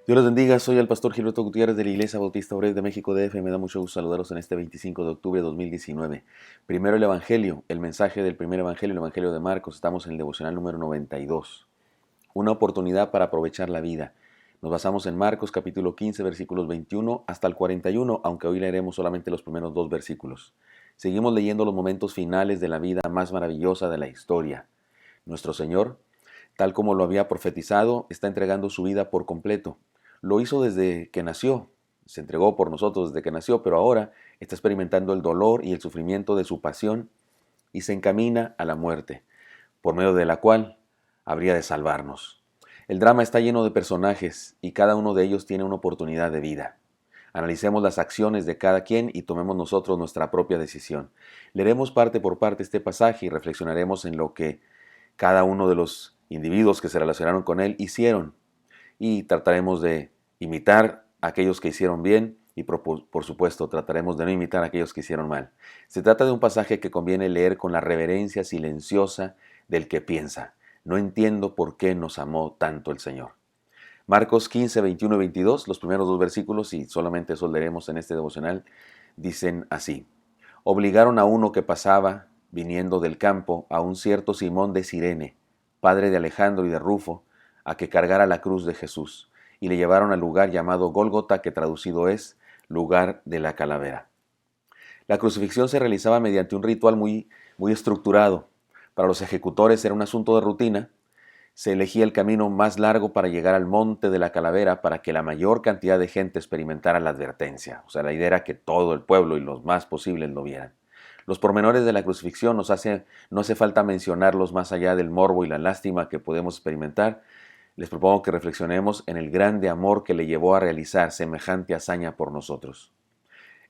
Dios los bendiga, soy el pastor Gilberto Gutiérrez de la Iglesia Bautista Obrera de México DF. Me da mucho gusto saludaros en este 25 de octubre de 2019. Primero el Evangelio, el mensaje del primer Evangelio, el Evangelio de Marcos. Estamos en el devocional número 92. Una oportunidad para aprovechar la vida. Nos basamos en Marcos capítulo 15, versículos 21 hasta el 41, aunque hoy leeremos solamente los primeros dos versículos. Seguimos leyendo los momentos finales de la vida más maravillosa de la historia. Nuestro Señor, tal como lo había profetizado, está entregando su vida por completo. Lo hizo desde que nació, se entregó por nosotros desde que nació, pero ahora está experimentando el dolor y el sufrimiento de su pasión y se encamina a la muerte, por medio de la cual habría de salvarnos. El drama está lleno de personajes y cada uno de ellos tiene una oportunidad de vida. Analicemos las acciones de cada quien y tomemos nosotros nuestra propia decisión. Leeremos parte por parte este pasaje y reflexionaremos en lo que cada uno de los individuos que se relacionaron con él hicieron y trataremos de imitar a aquellos que hicieron bien y por supuesto trataremos de no imitar a aquellos que hicieron mal. Se trata de un pasaje que conviene leer con la reverencia silenciosa del que piensa. No entiendo por qué nos amó tanto el Señor. Marcos 15, 21 y 22, los primeros dos versículos, y solamente eso leeremos en este devocional, dicen así. Obligaron a uno que pasaba, viniendo del campo, a un cierto Simón de Cirene, padre de Alejandro y de Rufo, a que cargara la cruz de Jesús, y le llevaron al lugar llamado Gólgota, que traducido es lugar de la calavera. La crucifixión se realizaba mediante un ritual muy estructurado. Para los ejecutores era un asunto de rutina. Se elegía el camino más largo para llegar al monte de la calavera para que la mayor cantidad de gente experimentara la advertencia. O sea, la idea era que todo el pueblo y los más posibles lo vieran. Los pormenores de la crucifixión no hace falta mencionarlos más allá del morbo y la lástima que podemos experimentar. Les propongo que reflexionemos en el grande amor que le llevó a realizar semejante hazaña por nosotros.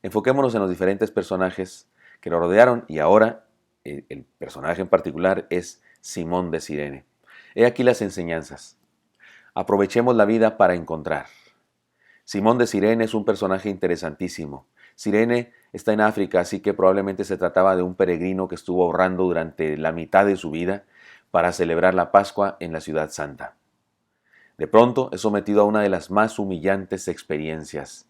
Enfoquémonos en los diferentes personajes que lo rodearon y ahora el personaje en particular es Simón de Cirene. He aquí las enseñanzas. Aprovechemos la vida para encontrar. Simón de Cirene es un personaje interesantísimo. Cirene está en África, así que probablemente se trataba de un peregrino que estuvo ahorrando durante la mitad de su vida para celebrar la Pascua en la Ciudad Santa. De pronto es sometido a una de las más humillantes experiencias.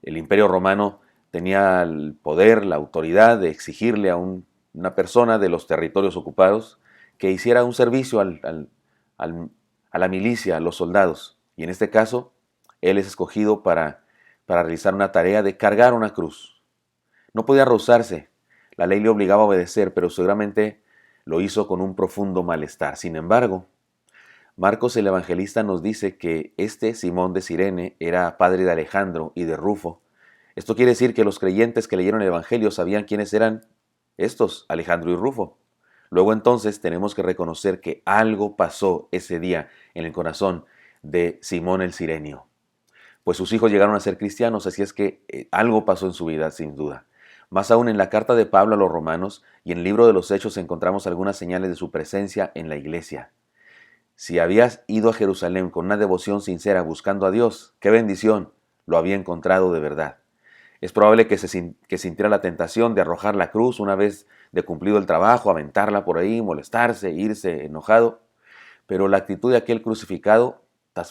El Imperio Romano tenía el poder, la autoridad de exigirle a una persona de los territorios ocupados que hiciera un servicio a la milicia, a los soldados. Y en este caso, él es escogido para realizar una tarea de cargar una cruz. No podía rehusarse, la ley le obligaba a obedecer, pero seguramente lo hizo con un profundo malestar. Sin embargo, Marcos el evangelista nos dice que este Simón de Cirene era padre de Alejandro y de Rufo. Esto quiere decir que los creyentes que leyeron el Evangelio sabían quiénes eran estos, Alejandro y Rufo. Luego entonces tenemos que reconocer que algo pasó ese día en el corazón de Simón el Cirenio. Pues sus hijos llegaron a ser cristianos, así es que algo pasó en su vida, sin duda. Más aún en la carta de Pablo a los romanos y en el libro de los Hechos encontramos algunas señales de su presencia en la iglesia. Si habías ido a Jerusalén con una devoción sincera buscando a Dios, ¡qué bendición! Lo había encontrado de verdad. Es probable que sintiera la tentación de arrojar la cruz una vez de cumplido el trabajo, aventarla por ahí, molestarse, irse enojado, pero la actitud de aquel crucificado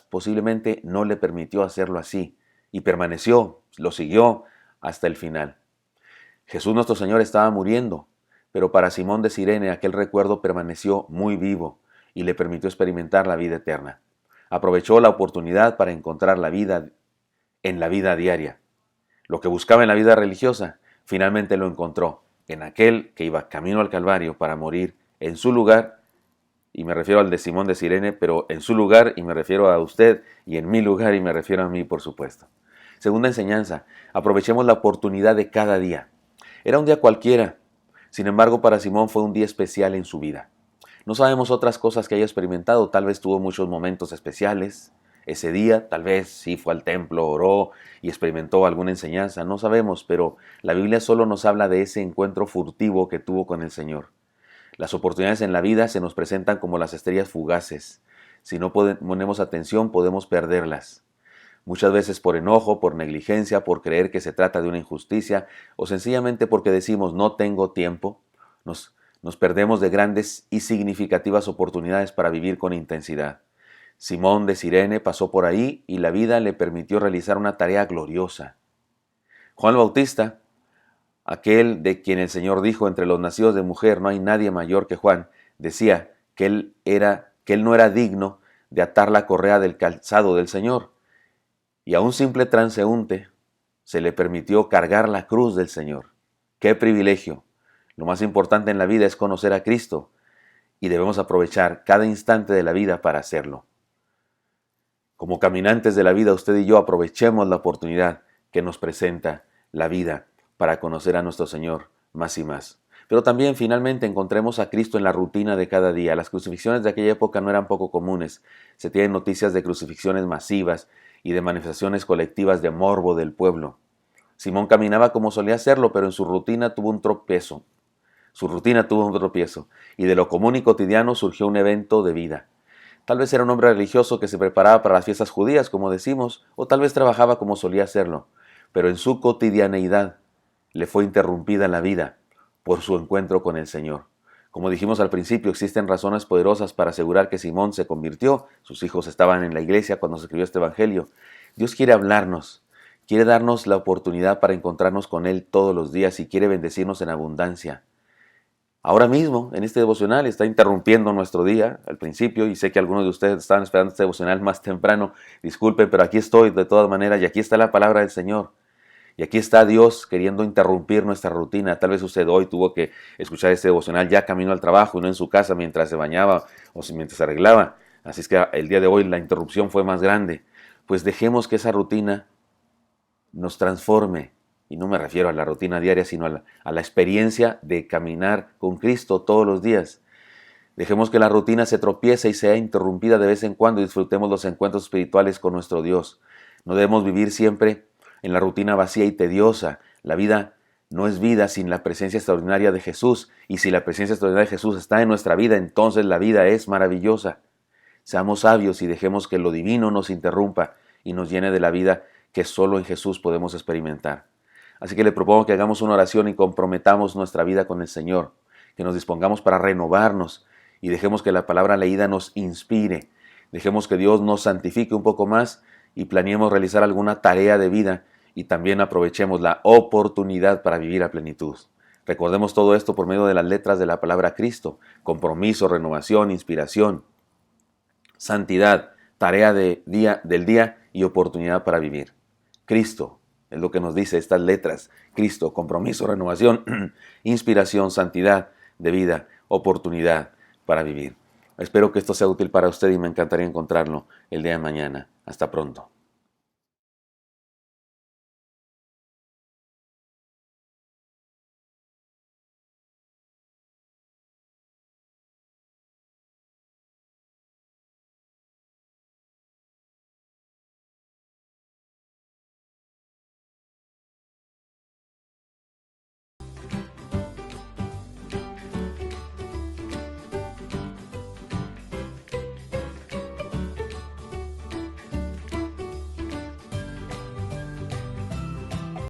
posiblemente no le permitió hacerlo así y permaneció, lo siguió hasta el final. Jesús nuestro Señor estaba muriendo, pero para Simón de Cirene aquel recuerdo permaneció muy vivo y le permitió experimentar la vida eterna. Aprovechó la oportunidad para encontrar la vida en la vida diaria. Lo que buscaba en la vida religiosa, finalmente lo encontró en aquel que iba camino al Calvario para morir en su lugar, y me refiero al de Simón de Cirene, pero en su lugar, y me refiero a usted, y en mi lugar, y me refiero a mí, por supuesto. Segunda enseñanza, aprovechemos la oportunidad de cada día. Era un día cualquiera, sin embargo para Simón fue un día especial en su vida. No sabemos otras cosas que haya experimentado, tal vez tuvo muchos momentos especiales, ese día, tal vez sí fue al templo, oró y experimentó alguna enseñanza, no sabemos, pero la Biblia solo nos habla de ese encuentro furtivo que tuvo con el Señor. Las oportunidades en la vida se nos presentan como las estrellas fugaces. Si no ponemos atención, podemos perderlas. Muchas veces por enojo, por negligencia, por creer que se trata de una injusticia o sencillamente porque decimos no tengo tiempo, nos perdemos de grandes y significativas oportunidades para vivir con intensidad. Simón de Cirene pasó por ahí y la vida le permitió realizar una tarea gloriosa. Juan el Bautista, aquel de quien el Señor dijo: entre los nacidos de mujer no hay nadie mayor que Juan, decía que él no era digno de atar la correa del calzado del Señor. Y a un simple transeúnte se le permitió cargar la cruz del Señor. ¡Qué privilegio! Lo más importante en la vida es conocer a Cristo y debemos aprovechar cada instante de la vida para hacerlo. Como caminantes de la vida, usted y yo aprovechemos la oportunidad que nos presenta la vida para conocer a nuestro Señor más y más. Pero también finalmente encontremos a Cristo en la rutina de cada día. Las crucifixiones de aquella época no eran poco comunes. Se tienen noticias de crucifixiones masivas y de manifestaciones colectivas de morbo del pueblo. Simón caminaba como solía hacerlo, pero en su rutina tuvo un tropiezo. Y de lo común y cotidiano surgió un evento de vida. Tal vez era un hombre religioso que se preparaba para las fiestas judías, como decimos, o tal vez trabajaba como solía hacerlo, pero en su cotidianeidad le fue interrumpida la vida por su encuentro con el Señor. Como dijimos al principio, existen razones poderosas para asegurar que Simón se convirtió. Sus hijos estaban en la iglesia cuando se escribió este evangelio. Dios quiere hablarnos, quiere darnos la oportunidad para encontrarnos con Él todos los días y quiere bendecirnos en abundancia. Ahora mismo, en este devocional, está interrumpiendo nuestro día al principio, y sé que algunos de ustedes estaban esperando este devocional más temprano. Disculpen, pero aquí estoy de todas maneras, y aquí está la palabra del Señor. Y aquí está Dios queriendo interrumpir nuestra rutina. Tal vez usted hoy tuvo que escuchar este devocional ya camino al trabajo y no en su casa mientras se bañaba o mientras se arreglaba. Así es que el día de hoy la interrupción fue más grande. Pues dejemos que esa rutina nos transforme. Y no me refiero a la rutina diaria, sino a la experiencia de caminar con Cristo todos los días. Dejemos que la rutina se tropiece y sea interrumpida de vez en cuando y disfrutemos los encuentros espirituales con nuestro Dios. No debemos vivir siempre en la rutina vacía y tediosa. La vida no es vida sin la presencia extraordinaria de Jesús. Y si la presencia extraordinaria de Jesús está en nuestra vida, entonces la vida es maravillosa. Seamos sabios y dejemos que lo divino nos interrumpa y nos llene de la vida que solo en Jesús podemos experimentar. Así que le propongo que hagamos una oración y comprometamos nuestra vida con el Señor, que nos dispongamos para renovarnos y dejemos que la palabra leída nos inspire. Dejemos que Dios nos santifique un poco más y planeemos realizar alguna tarea de vida y también aprovechemos la oportunidad para vivir a plenitud. Recordemos todo esto por medio de las letras de la palabra Cristo: compromiso, renovación, inspiración, santidad, tarea del día y oportunidad para vivir. Cristo es lo que nos dice estas letras. Cristo, compromiso, renovación, inspiración, santidad de vida, oportunidad para vivir. Espero que esto sea útil para usted y me encantaría encontrarlo el día de mañana. Hasta pronto.